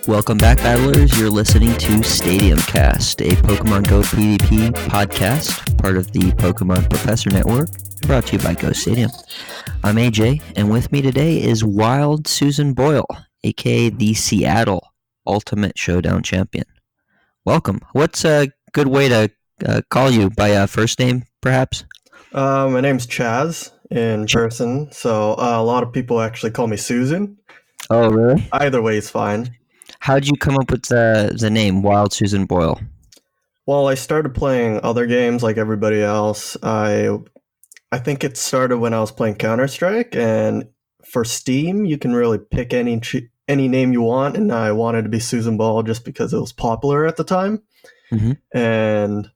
Welcome back, Battlers. You're listening to STADIUMCAST, a Pokemon Go PvP podcast, part of the Pokemon Professor Network, brought to you by GO Stadium. I'm AJ, and with me today is WildSusanBoyle, aka the Seattle Ultimate Showdown champion. Welcome. What's a good way to call you? By first name, perhaps? My name's Chaz in person, so a lot of people actually call me Susan. Oh, really? Either way is fine. How'd you come up with the name WildSusanBoyle? Well, I started playing other games like everybody else. I think it started when I was playing Counter-Strike, and for Steam, you can really pick any name you want, and I wanted to be SusanBoyle just because it was popular at the time. Mm-hmm. And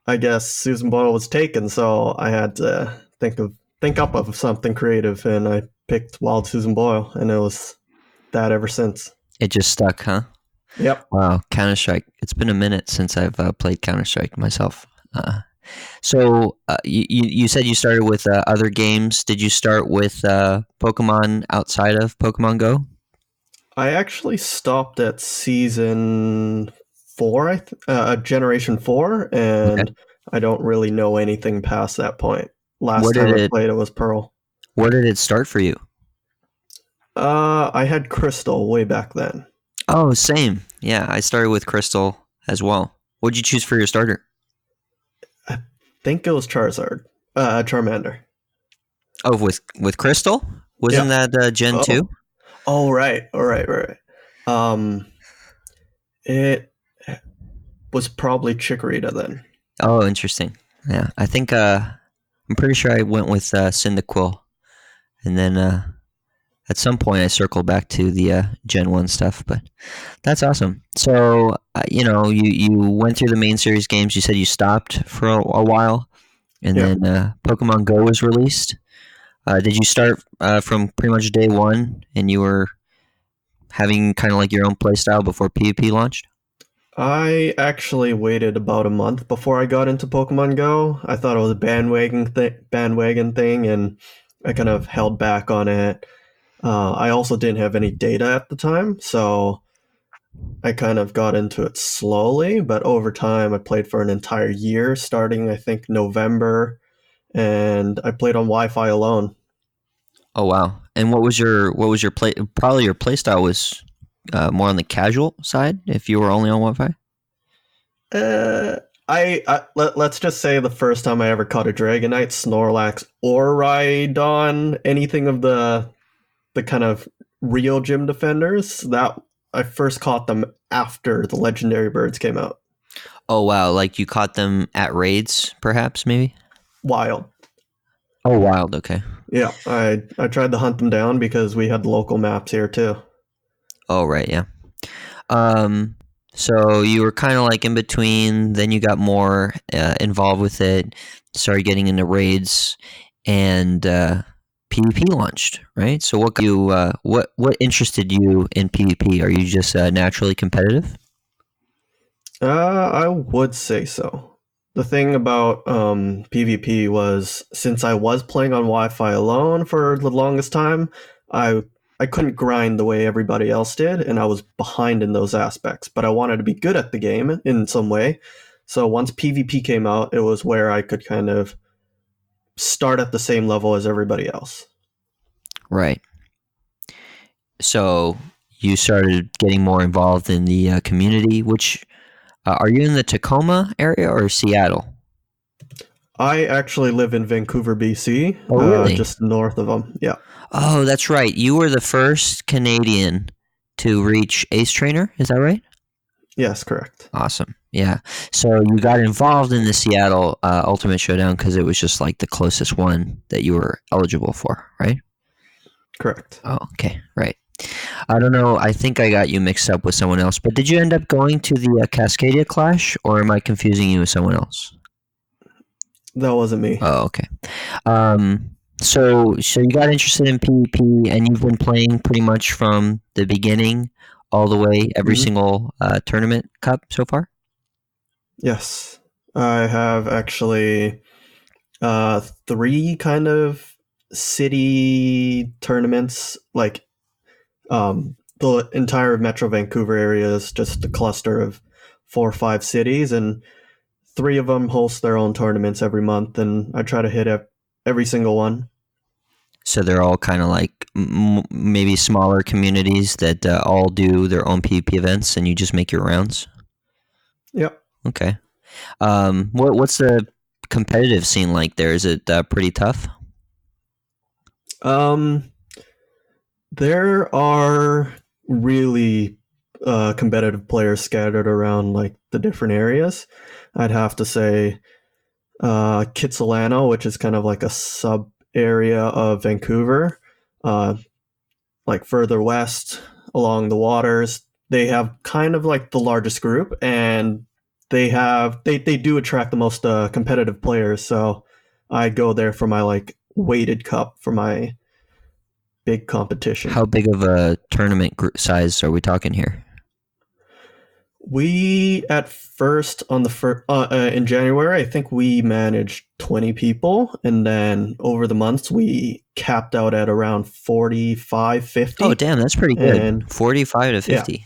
I guess SusanBoyle was taken, so I had to think up of something creative, and I picked WildSusanBoyle, and it was that ever since. It just stuck, huh? Yep. Wow, Counter-Strike. It's been a minute since I've played Counter-Strike myself. So you said you started with other games. Did you start with Pokemon outside of Pokemon Go? I actually stopped at Season 4, Generation 4, and okay. I don't really know anything past that point. Last time I played it was Pearl. Where did it start for you? I had Crystal way back then. Oh, same. Yeah, I started with Crystal as well. What'd you choose for your starter? I think it was Charmander. Oh, with Crystal? Wasn't that Gen 2? Oh, right. It was probably Chikorita then. Oh, interesting. Yeah, I think I'm pretty sure I went with Cyndaquil, and then at some point I circled back to the Gen 1 stuff, but that's awesome. So, you went through the main series games. You said you stopped for a while, and then Pokemon Go was released. Did you start from pretty much day one, and you were having kind of like your own playstyle before PvP launched? I actually waited about a month before I got into Pokemon Go. I thought it was a bandwagon thing, and I kind of held back on it. I also didn't have any data at the time, so I kind of got into it slowly, but over time I played for an entire year, starting I think November, and I played on Wi-Fi alone. Oh wow. And what was your play? Probably your play style was more on the casual side if you were only on Wi-Fi? Let's just say the first time I ever caught a Dragonite, Snorlax, or Rhydon, anything of the kind of real gym defenders, that I first caught them after the legendary birds came out. Oh wow, like you caught them at raids, perhaps, maybe? Wild. Oh, wild, okay. Yeah, I tried to hunt them down because we had local maps here too. Oh, right, yeah. So you were kind of like in between, then you got more involved with it, started getting into raids, and PvP launched, right? So what interested you in PvP? Are you just naturally competitive? I would say so. The thing about PvP was, since I was playing on Wi-Fi alone for the longest time, I couldn't grind the way everybody else did, and I was behind in those aspects. But I wanted to be good at the game in some way. So once PvP came out, it was where I could kind of start at the same level as everybody else. Right. So you started getting more involved in the community, which are you in the Tacoma area or Seattle? I actually live in Vancouver, BC. Oh, really? Just north of them, yeah. Oh, that's right. You were the first Canadian to reach Ace Trainer, is that right? Yes, correct. Awesome. Yeah. So you got involved in the Seattle Ultimate Showdown because it was just like the closest one that you were eligible for, right? Correct. Oh, okay. Right. I don't know. I think I got you mixed up with someone else. But did you end up going to the Cascadia Clash, or am I confusing you with someone else? That wasn't me. Oh, okay. So you got interested in PvP, and you've been playing pretty much from the beginning all the way, every Hmm. single tournament cup so far. Yes, I have actually three kind of city tournaments. Like the entire Metro Vancouver area is just a cluster of 4 or 5 cities, and three of them host their own tournaments every month, and I try to hit every single one. So they're all kind of like maybe smaller communities that all do their own PvP events, and you just make your rounds. Yep. Okay. What's the competitive scene like there? Is it pretty tough? Um, there are really competitive players scattered around like the different areas. I'd have to say Kitsilano, which is kind of like a sub area of Vancouver, uh, like further west along the waters. They have kind of like the largest group, and they do attract the most competitive players. So I go there for my like weighted cup for my big competition. How big of a tournament size are we talking here? We at first on the first in January, I think we managed 20 people, and then over the months we capped out at around 45, Oh, 50, damn, that's pretty good. and 45 to yeah, 50.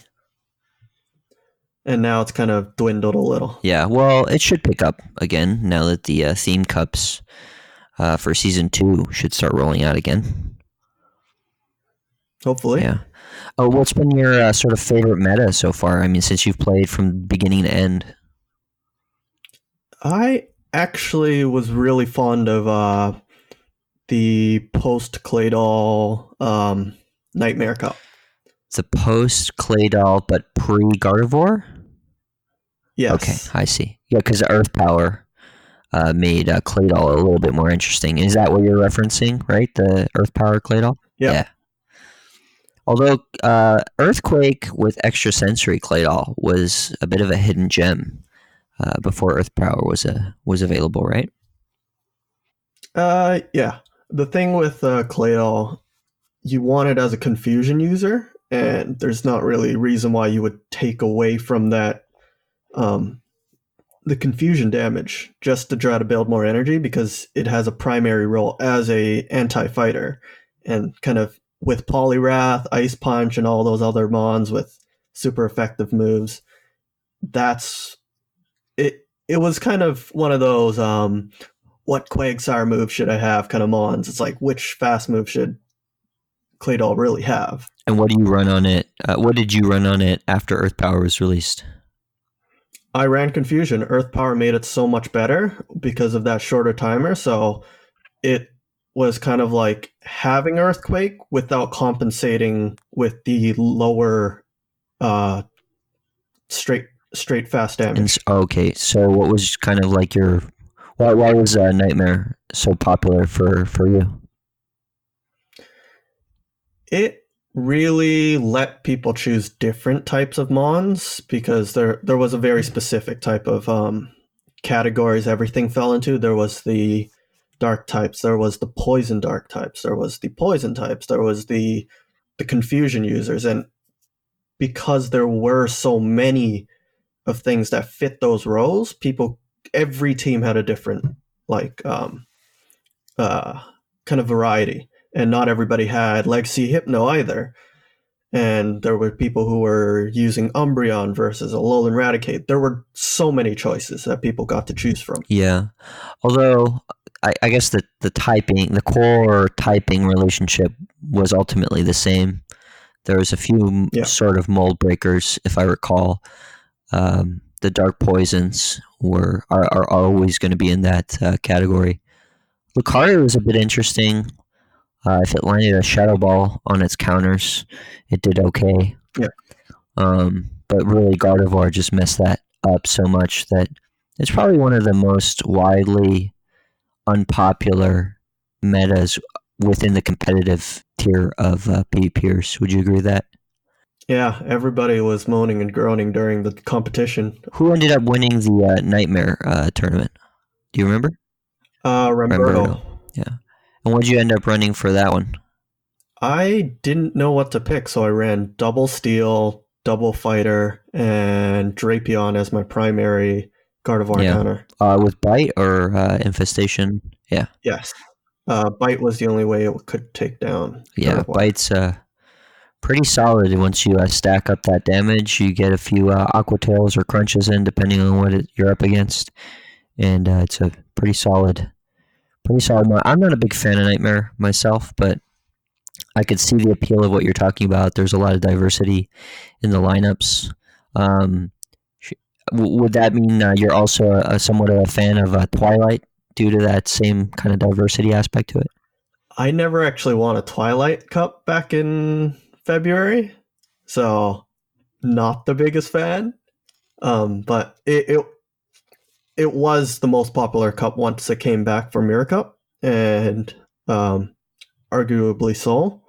and now it's kind of dwindled a little. Yeah, well, it should pick up again now that the theme cups for season 2 should start rolling out again. Hopefully, Yeah. Oh, what's been your sort of favorite meta so far? I mean, since you've played from beginning to end. I actually was really fond of the post Claydol Nightmare Cup. The post Claydol, but pre Gardevoir? Okay, Yes. I see. Yeah, because Earth Power made Claydol a little bit more interesting. Is that what you're referencing, right? The Earth Power Claydol? Yep. Yeah. Although Earthquake with extrasensory Claydol was a bit of a hidden gem before Earth Power was available, right? Yeah. The thing with Claydol, you want it as a confusion user, and there's not really a reason why you would take away from that um, the confusion damage just to try to build more energy, because it has a primary role as a anti-fighter, and kind of with Poliwrath, Ice Punch, and all those other mons with super effective moves. That's it. It was kind of one of those what Quagsire move should I have kind of mons. It's like, which fast move should Claydol really have? And what do you run on it? What did you run on it after Earth Power was released? I ran Confusion. Earth Power made it so much better because of that shorter timer. So it was kind of like having Earthquake without compensating with the lower uh, straight fast damage. Okay, so what was kind of like your why was Nightmare so popular for you? It really let people choose different types of mons, because there was a very specific type of categories everything fell into. There was the dark types, there was the poison dark types, there was the poison types, there was the confusion users, and because there were so many of things that fit those roles, every team had a different like uh, kind of variety, and not everybody had Legacy Hypno either. And there were people who were using Umbreon versus Alolan Raticate. There were so many choices that people got to choose from. Yeah, although I guess the typing, the core typing relationship was ultimately the same. There was a few Yeah. sort of mold breakers, if I recall. The dark poisons are always going to be in that category. Lucario was a bit interesting. If it landed a Shadow Ball on its counters, it did okay. Yeah. But really, Gardevoir just messed that up so much that it's probably one of the most widely unpopular metas within the competitive tier of PvPers. Would you agree with that? Yeah, everybody was moaning and groaning during the competition. Who ended up winning the Nightmare tournament? Do you remember? Ramberto. Ramberto. Yeah. And what did you end up running for that one? I didn't know what to pick, so I ran double steel, double fighter, and Drapion as my primary Gardevoir Yeah. counter. With bite or infestation? Yeah. Yes. Bite was the only way it could take down Yeah. Gardevoir. Bite's pretty solid. Once you stack up that damage, you get a few Aqua Tails or Crunches in, depending on what you're up against. And it's a pretty solid one. I'm not a big fan of Nightmare myself, but I could see the appeal of what you're talking about. There's a lot of diversity in the lineups. Um, would that mean you're also somewhat of a fan of Twilight due to that same kind of diversity aspect to it? I never actually won a Twilight Cup back in February, so not the biggest fan. But it was the most popular cup once it came back for Mirror Cup, and arguably so,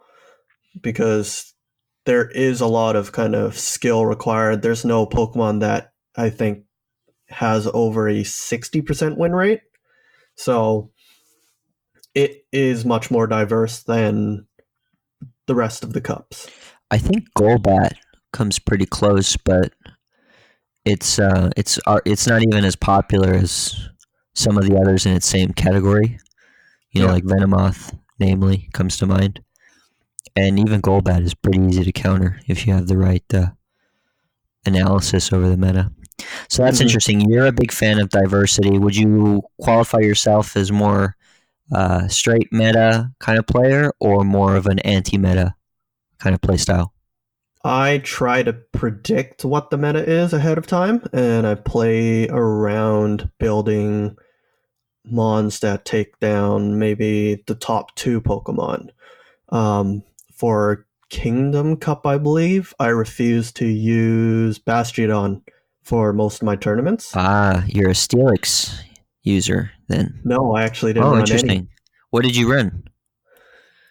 because there is a lot of kind of skill required. There's no Pokemon that I think has over a 60% win rate. So it is much more diverse than the rest of the cups. I think Golbat comes pretty close, but it's not even as popular as some of the others in its same category. You know, Yeah. like Venomoth, namely, comes to mind. And even Golbat is pretty easy to counter if you have the right analysis over the meta. So that's Mm-hmm. interesting. You're a big fan of diversity. Would you qualify yourself as more straight meta kind of player or more of an anti-meta kind of play style? I try to predict what the meta is ahead of time, and I play around building mons that take down maybe the top two Pokemon. For Kingdom Cup, I believe, I refuse to use Bastiodon for most of my tournaments. You're a Steelix user then. No, I actually didn't Oh, run any. interesting. What did you run?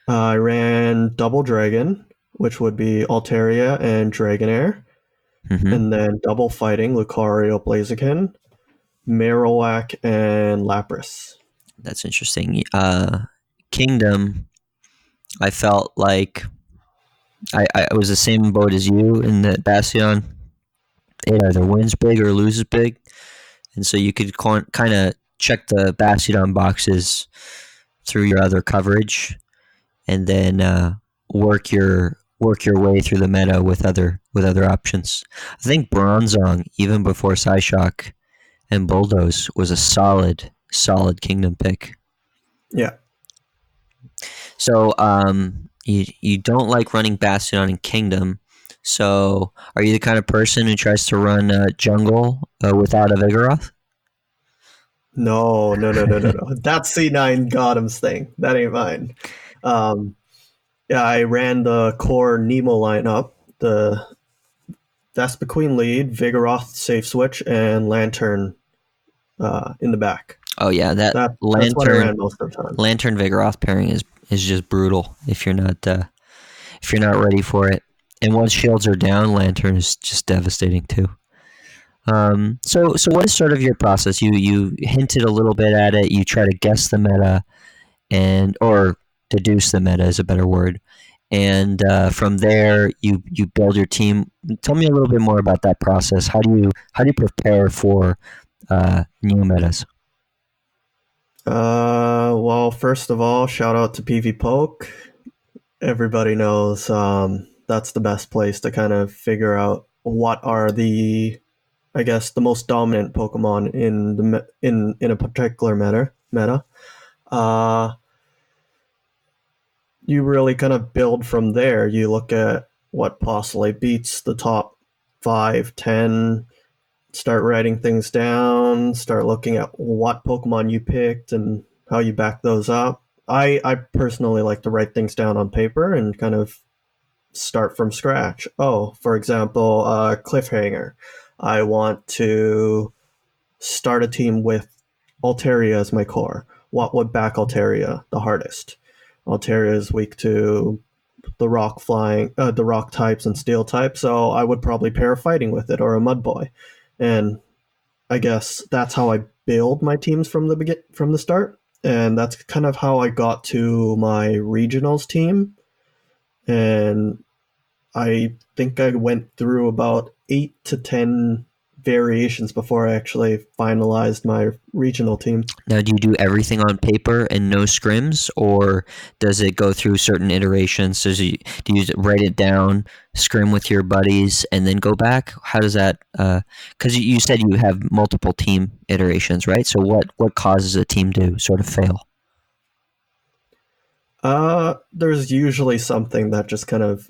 I ran Double Dragon, which would be Altaria and Dragonair, Mm-hmm. and then Double Fighting, Lucario, Blaziken, Marowak, and Lapras. That's interesting. Kingdom, I felt like I was the same boat as you in that Bastion. It either wins big or loses big, and so you could kind of check the Bastion boxes through your other coverage, and then work your way through the meta with other options. I think Bronzong, even before Psyshock and Bulldoze, was a solid Kingdom pick. Yeah. So you don't like running Bastion and Kingdom. So are you the kind of person who tries to run Jungle without a Vigoroth? No. That's C9 Gotham's thing. That ain't mine. Um, yeah, I ran the core Nemo lineup, the Vespiquen lead, Vigoroth safe switch, and Lantern in the back. Oh yeah, that That's what I ran most of the time. Lantern Vigoroth pairing is just brutal if you're not ready for it. And once shields are down, Lantern is just devastating too. So what is sort of your process? You hinted a little bit at it. You try to guess the meta or deduce the meta is a better word. And from there, you build your team. Tell me a little bit more about that process. How do you prepare for new metas? Well, first of all, shout out to PV Poke. Everybody knows that's the best place to kind of figure out what are I guess, the most dominant Pokemon in in a particular meta. Uh, you really kind of build from there. You look at what possibly beats the top 5, 10. Start writing things down. Start looking at what Pokemon you picked and how you back those up. I personally like to write things down on paper and kind of start from scratch. Oh, for example, Cliffhanger. I want to start a team with Altaria as my core. What would back Altaria the hardest? Altaria is weak to the rock types and steel types. So I would probably pair fighting with it or a mud boy, and I guess that's how I build my teams from the start, and that's kind of how I got to my regionals team. And I think I went through about 8 to 10 variations before I actually finalized my regional team. Now, do you do everything on paper and no scrims, or does it go through certain iterations? Do you write it down, scrim with your buddies, and then go back? How does that? Because you said you have multiple team iterations, right? So what causes a team to sort of fail? There's usually something that just kind of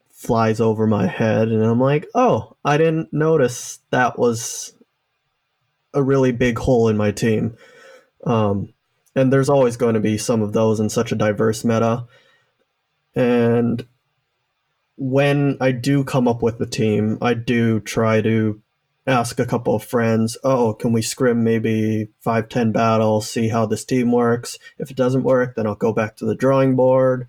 flies over my head, and I'm like, oh, I didn't notice that was a really big hole in my team. Um, and there's always going to be some of those in such a diverse meta. And when I do come up with the team, I do try to ask a couple of friends, oh, can we scrim maybe 5, 10 battles, see how this team works? If it doesn't work, then I'll go back to the drawing board.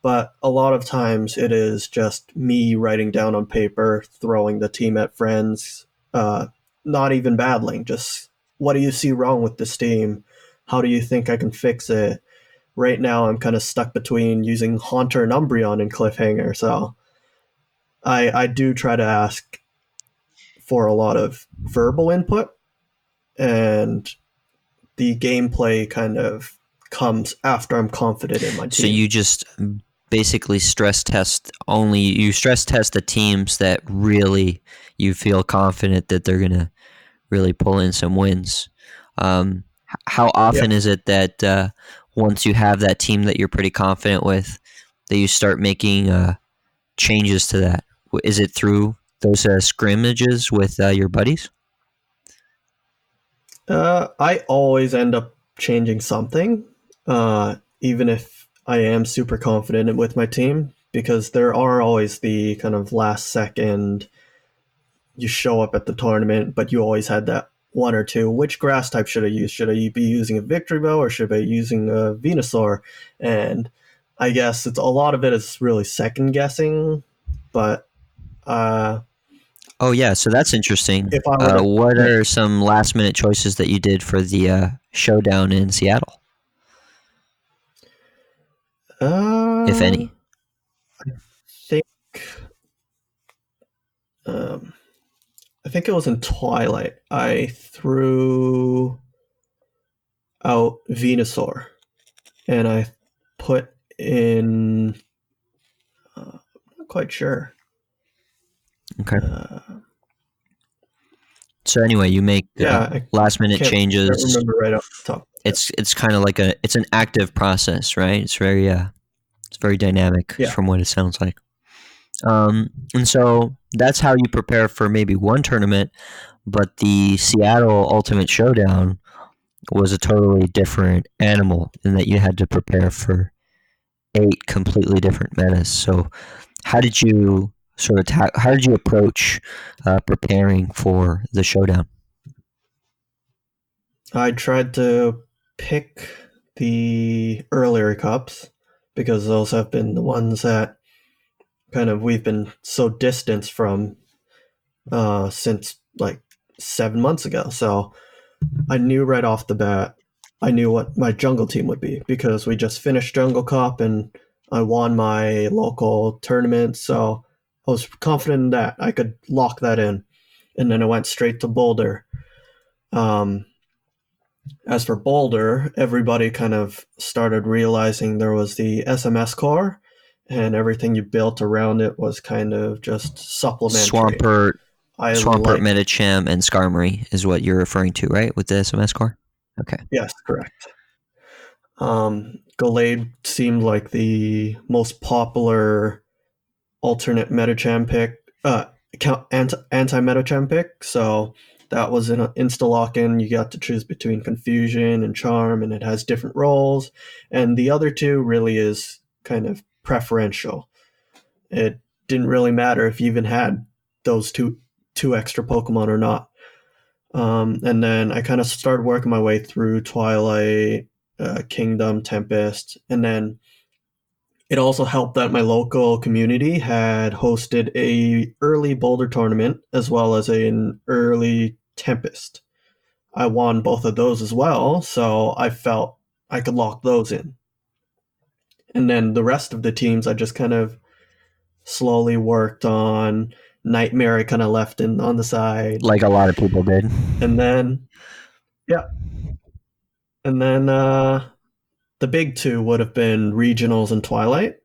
But a lot of times it is just me writing down on paper, throwing the team at friends, not even battling, just what do you see wrong with this team? How do you think I can fix it? Right now, I'm kind of stuck between using Haunter and Umbreon in Cliffhanger, so I do try to ask for a lot of verbal input, and the gameplay kind of comes after I'm confident in my team. So you just basically you stress test the teams that really you feel confident that they're gonna really pull in some wins. How often is it that once you have that team that you're pretty confident with, that you start making changes to that? Is it through those scrimmages with your buddies? I always end up changing something, even if I am super confident with my team, because there are always the kind of last second you show up at the tournament, but you always had that one or two. Which grass type should I use? Should I be using a Victory Bow or should I be using a Venusaur? And I guess it's a lot of it is really second guessing, but oh yeah, so that's interesting. if I were to What pick, are some last minute choices that you did for the showdown in Seattle, if I any? think um, I think it was in Twilight. I threw out Venusaur and I put in. I'm not quite sure. Okay. So anyway, you make last minute changes. I can't remember right off the top. It's kind of like it's an active process, right? It's very dynamic from what it sounds like. And so that's how you prepare for maybe one tournament, but the Seattle Ultimate Showdown was a totally different animal in that you had to prepare for 8 completely different metas. So how did you how did you approach preparing for the showdown? I tried to pick the earlier cups because those have been the ones that kind of we've been so distanced from since like 7 months ago. So I knew right off the bat, I knew what my jungle team would be because we just finished Jungle Cup and I won my local tournament. So I was confident in that I could lock that in. And then I went straight to Boulder. As for Boulder, everybody kind of started realizing there was the SMS core and everything you built around it was kind of just supplementary. Swampert, Medicham, and Skarmory is what you're referring to, right? With the SMS core? Okay. Yes, correct. Gallade seemed like the most popular alternate Medicham pick, anti-Medicham pick, so that was an insta-lock-in. You got to choose between Confusion and Charm, and it has different roles. And the other two really is kind of preferential. It didn't really matter if you even had those two extra Pokemon or not. And then I kind of started working my way through Twilight, Kingdom, Tempest, and then It also helped that my local community had hosted a early boulder tournament as well as an early Tempest. I won both of those as well, so I felt I could lock those in. And then the rest of the teams, I just kind of slowly worked on. Nightmare, I kind of left in on the side. Like a lot of people did. And then, yeah. And then the big two would have been Regionals and Twilight.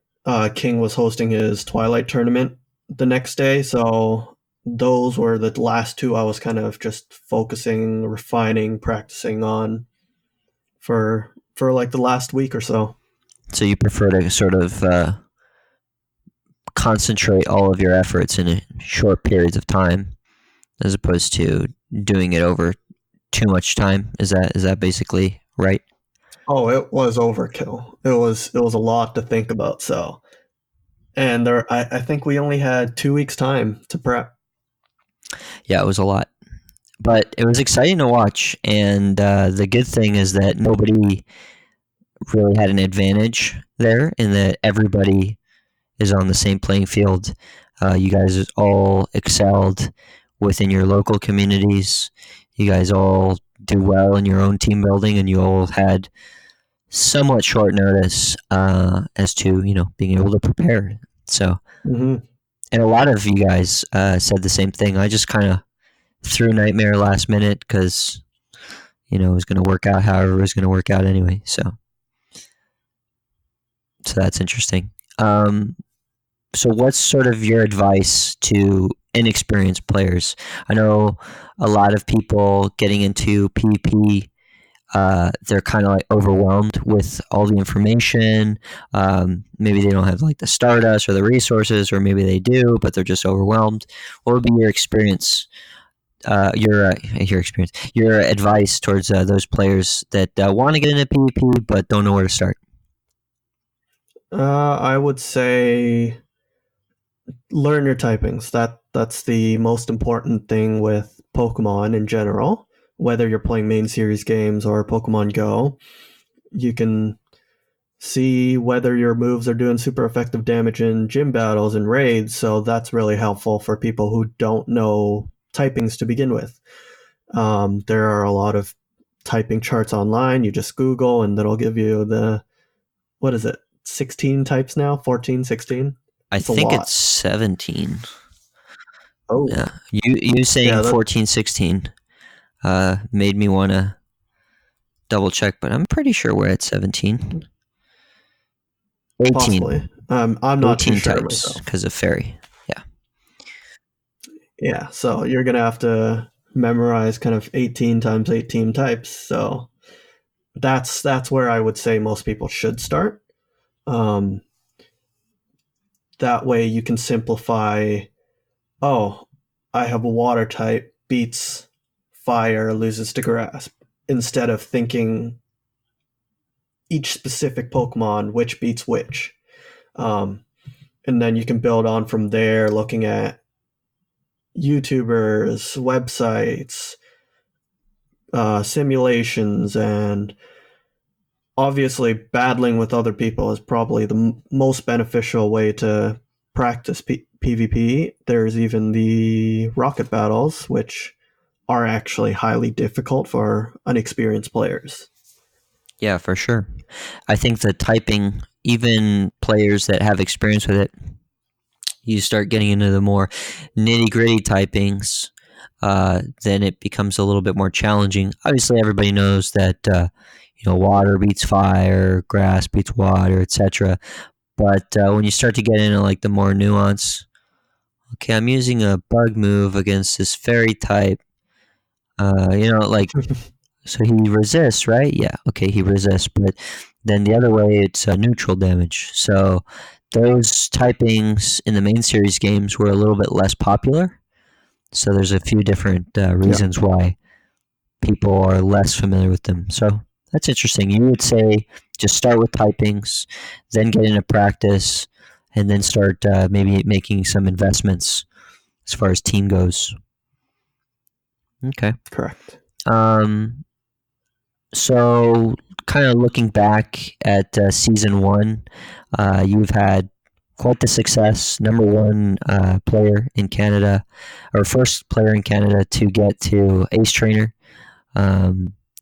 King was hosting his Twilight tournament the next day, so those were the last two I was kind of just focusing, refining, practicing on for like the last week or so. So you prefer to sort of concentrate all of your efforts in short periods of time, as opposed to doing it over too much time. Is that basically right? Oh, it was overkill. It was a lot to think about. So, and I think we only had 2 weeks time to prep. Yeah, it was a lot, but it was exciting to watch. And the good thing is that nobody really had an advantage there, in that everybody is on the same playing field. You guys all excelled within your local communities. You guys all do well in your own team building, and you all had somewhat short notice as to being able to prepare. So, Mm-hmm. and a lot of you guys said the same thing. I just kind of threw Nightmare last minute because it was going to work out however it was going to work out anyway. So that's interesting. So what's sort of your advice to inexperienced players? I know a lot of people getting into PvP, they're kind of like overwhelmed with all the information. Maybe they don't have like the Stardust or the resources, or maybe they do, but they're just overwhelmed. What would be your experience? Your experience, your advice towards those players that want to get into PvP but don't know where to start? I would say learn your typings. That's the most important thing with Pokemon in general. Whether you're playing main series games or Pokemon Go, you can see whether your moves are doing super effective damage in gym battles and raids. So that's really helpful for people who don't know typings to begin with. There are a lot of typing charts online. You just Google and that'll give you what is it, 16 types now? 14, 16? I It's a think it's lot. 17. Oh, Yeah, you saying yeah. 14, 16 made me want to double check, but I'm pretty sure we're at 17. 18. Possibly. I'm not too 18 sure types myself. because of fairy. Yeah. Yeah, so you're going to have to memorize kind of 18 times 18 types. So that's where I would say most people should start. Um, that way you can simplify, oh, I have a water type, beats fire, loses to grass, instead of thinking each specific Pokemon, which beats which. Um, and then you can build on from there, looking at YouTubers, websites, simulations, and obviously battling with other people is probably the most beneficial way to practice PvP. There's even the rocket battles, which are actually highly difficult for unexperienced players. Yeah, for sure. I think the typing, even players that have experience with it, you start getting into the more nitty gritty typings, then it becomes a little bit more challenging. Obviously, everybody knows that water beats fire, grass beats water, etc. But when you start to get into like the more nuance, okay, I'm using a bug move against this fairy type. Like, so he resists, right? Yeah, okay, he resists, but then the other way, it's neutral damage. So those typings in the main series games were a little bit less popular. So there's a few different Yeah, reasons why people are less familiar with them. So that's interesting. You would say just start with typings, then get into practice, and then start maybe making some investments as far as team goes. Okay. correct. Um, So, kind of looking back at season one, you've had quite the success. Number one player in Canada, or first player in Canada to get to Ace Trainer.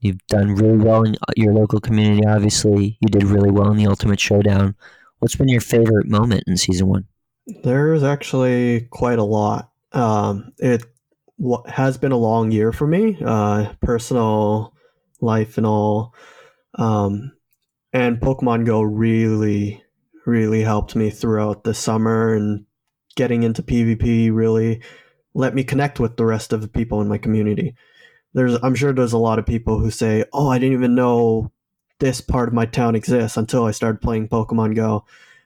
You've done really well in your local community. Obviously, you did really well in the Ultimate Showdown. What's been your favorite moment in season one? There's actually quite a lot. It has been a long year for me, personal life and all. Um, and Pokemon Go really, really helped me throughout the summer, and getting into PvP really let me connect with the rest of the people in my community. I'm sure there's a lot of people who say, "Oh, I didn't even know this part of my town exists until I started playing Pokemon Go."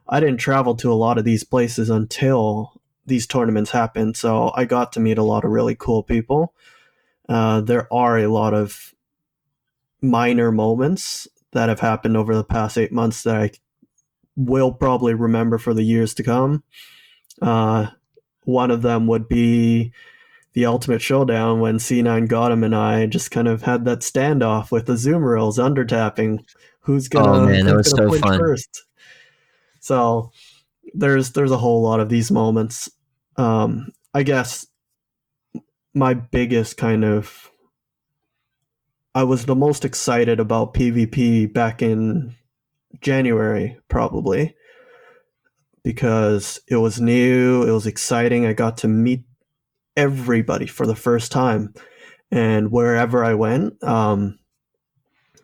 I didn't travel to a lot of these places until these tournaments happened, so I got to meet a lot of really cool people. There are a lot of minor moments that have happened over the past 8 months that I will probably remember for the years to come. Uh, One of them would be the Ultimate Showdown when C9 got him, and I just kind of had that standoff with the Zoomerils undertapping. Oh man, that Who's was gonna so flinch fun. first? So there's a whole lot of these moments. I guess my biggest kind of I was the most excited about PvP back in January, probably, because it was new, it was exciting. I got to meet everybody for the first time, and wherever I went,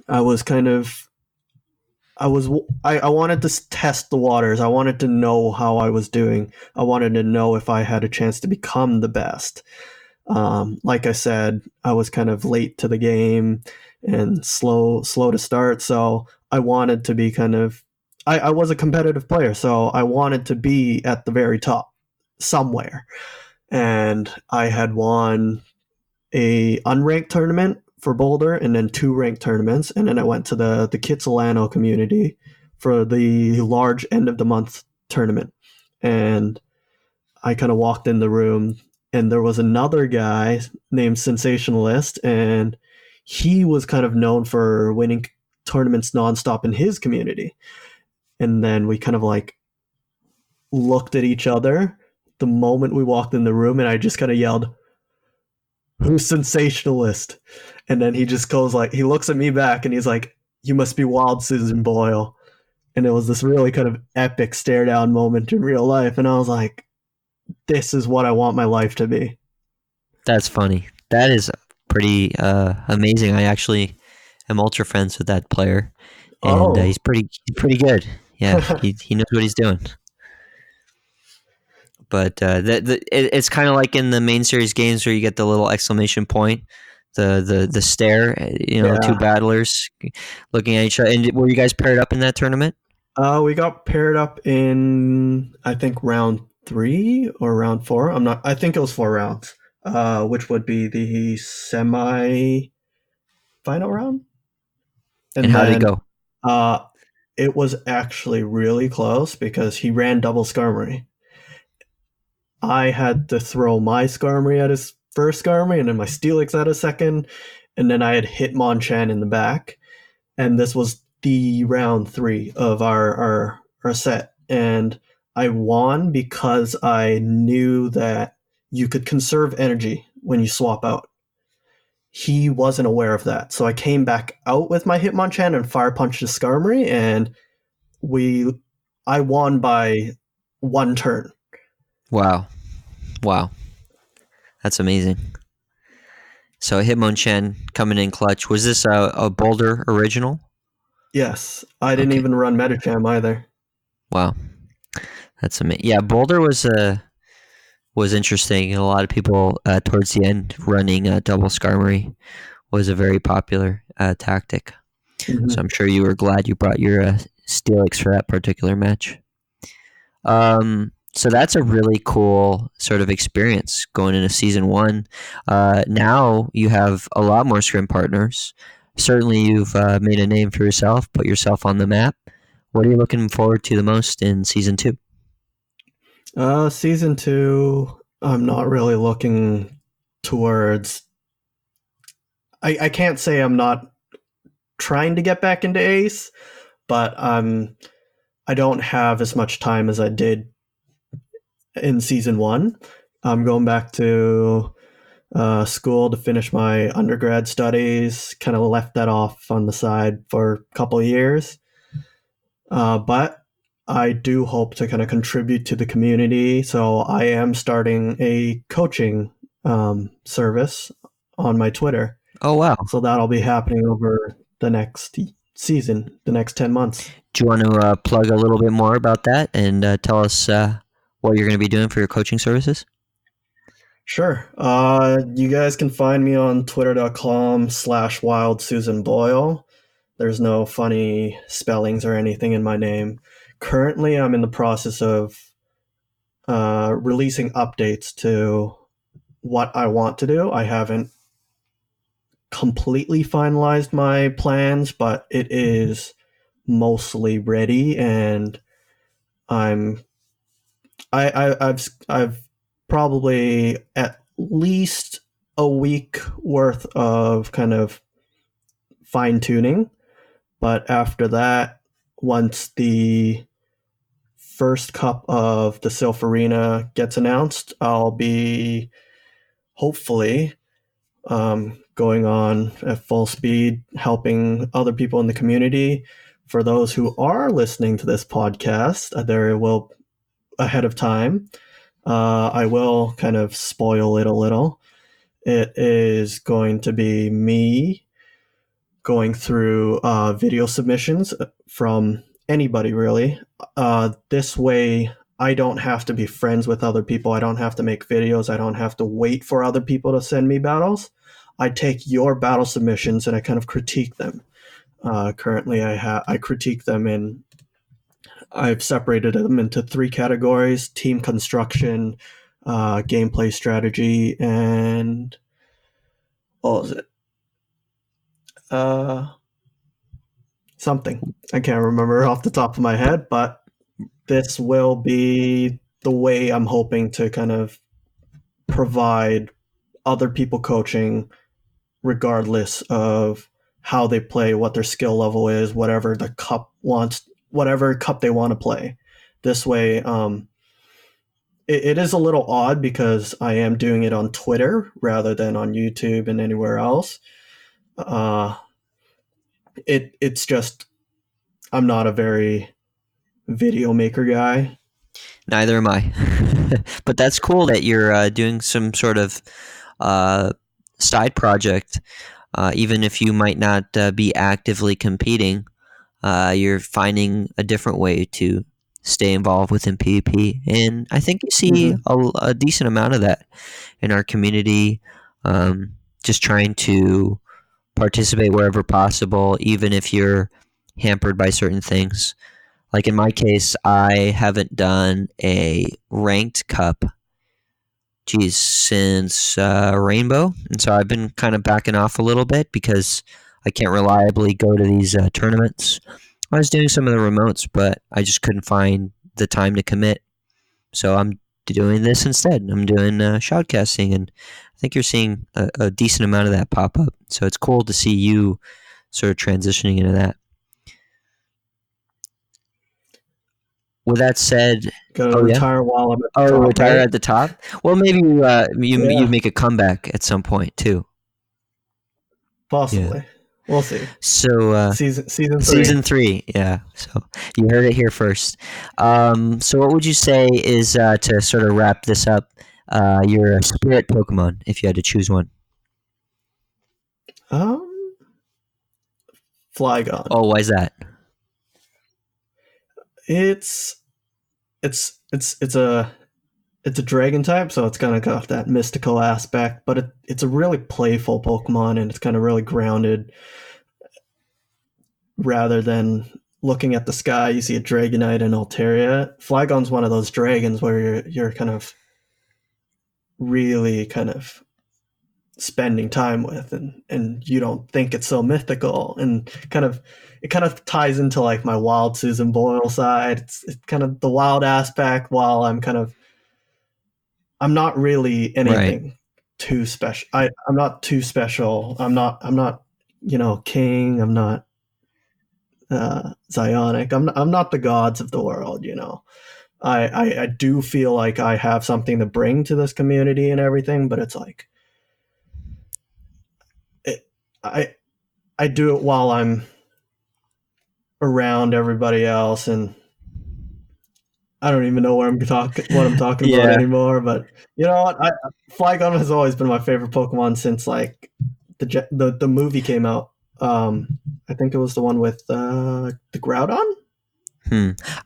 I was kind of I was I wanted to test the waters. I wanted to know how I was doing. I wanted to know if I had a chance to become the best. Like I said, I was kind of late to the game and slow to start, so I wanted to be kind of. I was a competitive player, so I wanted to be at the very top somewhere. And I had won a unranked tournament for Boulder, and then two ranked tournaments, and then I went to the Kitsilano community for the large end of the month tournament. And I kind of walked in the room, and there was another guy named Sensationalist, and he was kind of known for winning tournaments nonstop in his community. And then we kind of like looked at each other the moment we walked in the room, and I just kind of yelled, "Who's Sensationalist?" And then he just goes like, he looks at me back and he's like, "You must be WildSusanBoyle." And it was this really kind of epic stare down moment in real life. And I was like, this is what I want my life to be. That's funny. That is pretty amazing. I actually am ultra friends with that player, and Oh, he's pretty good. Yeah, he knows what he's doing. But it's kind of like in the main series games where you get the little exclamation point, the stare. Two yeah. battlers looking at each other. And were you guys paired up in that tournament? We got paired up in, I think, round three or round four. I think it was 4 rounds, which would be the semi final round. And And how did it then go? uh, it was actually really close because he ran double Skarmory. I had to throw my Skarmory at his first Skarmory, and then my Steelix at his second, and then I had Hitmonchan in the back. And this was the round three of our set. And I won because I knew that you could conserve energy when you swap out. He wasn't aware of that. So I came back out with my Hitmonchan and Fire Punched his Skarmory, and we I won by one turn. Wow, wow, that's amazing. So Hitmonchan coming in clutch. Was this a Boulder original? Yes, I didn't Okay, even run Metacham either. wow, that's amazing. Yeah, Boulder was interesting. A lot of people towards the end running double Skarmory was a very popular tactic. So Mm-hmm. I'm sure you were glad you brought your Steelix for that particular match. So that's a really cool sort of experience going into season one. Now you have a lot more scrim partners. Certainly, you've made a name for yourself, put yourself on the map. What are you looking forward to the most in season two? Season two, I'm not really looking towards. I can't say I'm not trying to get back into Ace, but I don't have as much time as I did in season 1. I'm going back to school to finish my undergrad studies. Kind of left that off on the side for a couple of years. But I do hope to kind of contribute to the community. So I am starting a coaching service on my Twitter. Oh, wow. So that'll be happening over the next season, the next 10 months. Do you want to plug a little bit more about that and tell us what you're going to be doing for your coaching services? Sure. You guys can find me on twitter.com/WildSusanBoyle. There's no funny spellings or anything in my name. Currently, I'm in the process of releasing updates to what I want to do. I haven't completely finalized my plans, but it is mostly ready, and I've probably at least a week worth of kind of fine tuning. But after that, once the first cup of the Sylph Arena gets announced, I'll be hopefully going on at full speed, helping other people in the community. For those who are listening to this podcast, there will, ahead of time, I will kind of spoil it a little. It is going to be me going through video submissions from anybody, really. This way, I don't have to be friends with other people. I don't have to make videos. I don't have to wait for other people to send me battles. I take your battle submissions and I kind of critique them. Currently, I critique them in. I've separated them into 3 categories: team construction, gameplay strategy, and what was it? Something. I can't remember off the top of my head, but this will be the way I'm hoping to kind of provide other people coaching regardless of how they play, what their skill level is, whatever the cup wants, whatever cup they want to play. This way, it is a little odd because I am doing it on Twitter rather than on YouTube and anywhere else. It's just I'm not a very video maker guy. Neither am I. But that's cool that you're doing some sort of side project. Even if you might not be actively competing, you're finding a different way to stay involved within PvP. And I think you see a decent amount of that in our community, just trying to participate wherever possible, even if you're hampered by certain things. Like in my case, I haven't done a ranked cup, since Rainbow. And so I've been kind of backing off a little bit because I can't reliably go to these tournaments. I was doing some of the remotes, but I just couldn't find the time to commit. So I'm doing this instead. I'm doing shoutcasting, and I think you're seeing a decent amount of that pop up. So it's cool to see you sort of transitioning into that. With that said, Gotta retire while I'm at the top. Retire right? at the top. Well, maybe you make a comeback at some point too. Possibly. Yeah. We'll see. So season 3, yeah. So you heard it here first. So what would you say is to sort of wrap this up? Your spirit Pokemon, if you had to choose one. Flygon. Oh, why is that? It's a dragon type, so it's kind of got that mystical aspect, but it's a really playful Pokemon, and it's kind of really grounded. Rather than looking at the sky, you see a Dragonite and Altaria. Flygon's one of those dragons where you're kind of really kind of spending time with, and you don't think it's so mythical, and it kind of ties into like my WildSusanBoyle side. It's kind of the wild aspect, while I'm not really anything too special. I'm not too special. I'm not king. I'm not Zionic. I'm not the gods of the world, you know. I do feel like I have something to bring to this community and everything, but it's like it, I do it while I'm around everybody else, and I don't even know what I'm talking about Yeah. anymore. But you know what? Flygon has always been my favorite Pokemon since like the movie came out. I think it was the one with the Groudon.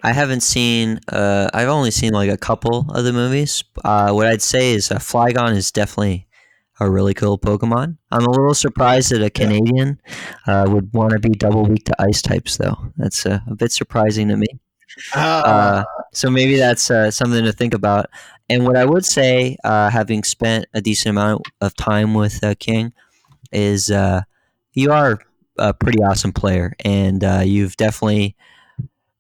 I haven't seen. I've only seen like a couple of the movies. What I'd say is Flygon is definitely a really cool Pokemon. I'm a little surprised that a Yeah. Canadian would want to be double weak to ice types, though. That's a bit surprising to me. Ah, So maybe that's something to think about. And what I would say, having spent a decent amount of time with King, is you are a pretty awesome player, and you've definitely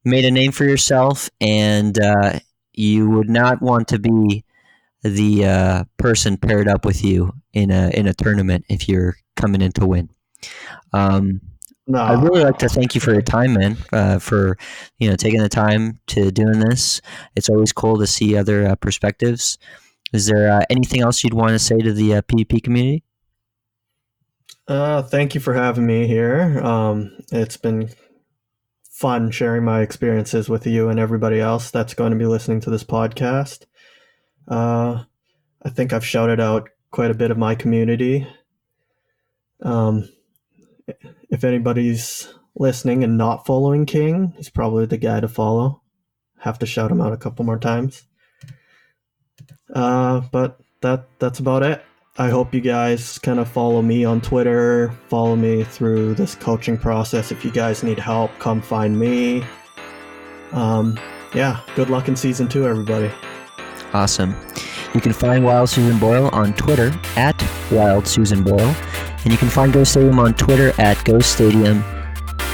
made a name for yourself, and you would not want to be the person paired up with you in a tournament if you're coming in to win. Um, I'd no. really like to thank you for your time, man. For taking the time to doing this. It's always cool to see other perspectives. Is there anything else you'd want to say to the PvP community? Thank you for having me here. It's been fun sharing my experiences with you and everybody else that's going to be listening to this podcast. I think I've shouted out quite a bit of my community. Um, if anybody's listening and not following King, he's probably the guy to follow. Have to shout him out a couple more times. But that's about it. I hope you guys kind of follow me on Twitter, follow me through this coaching process. If you guys need help, come find me. Yeah, good luck in season 2, everybody. Awesome. You can find WildSusanBoyle on Twitter at WildSusanBoyle, and you can find GO Stadium on Twitter at GO Stadium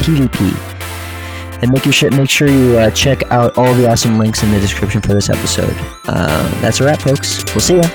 PvP. And make sure you check out all the awesome links in the description for this episode. That's a wrap, folks. We'll see ya.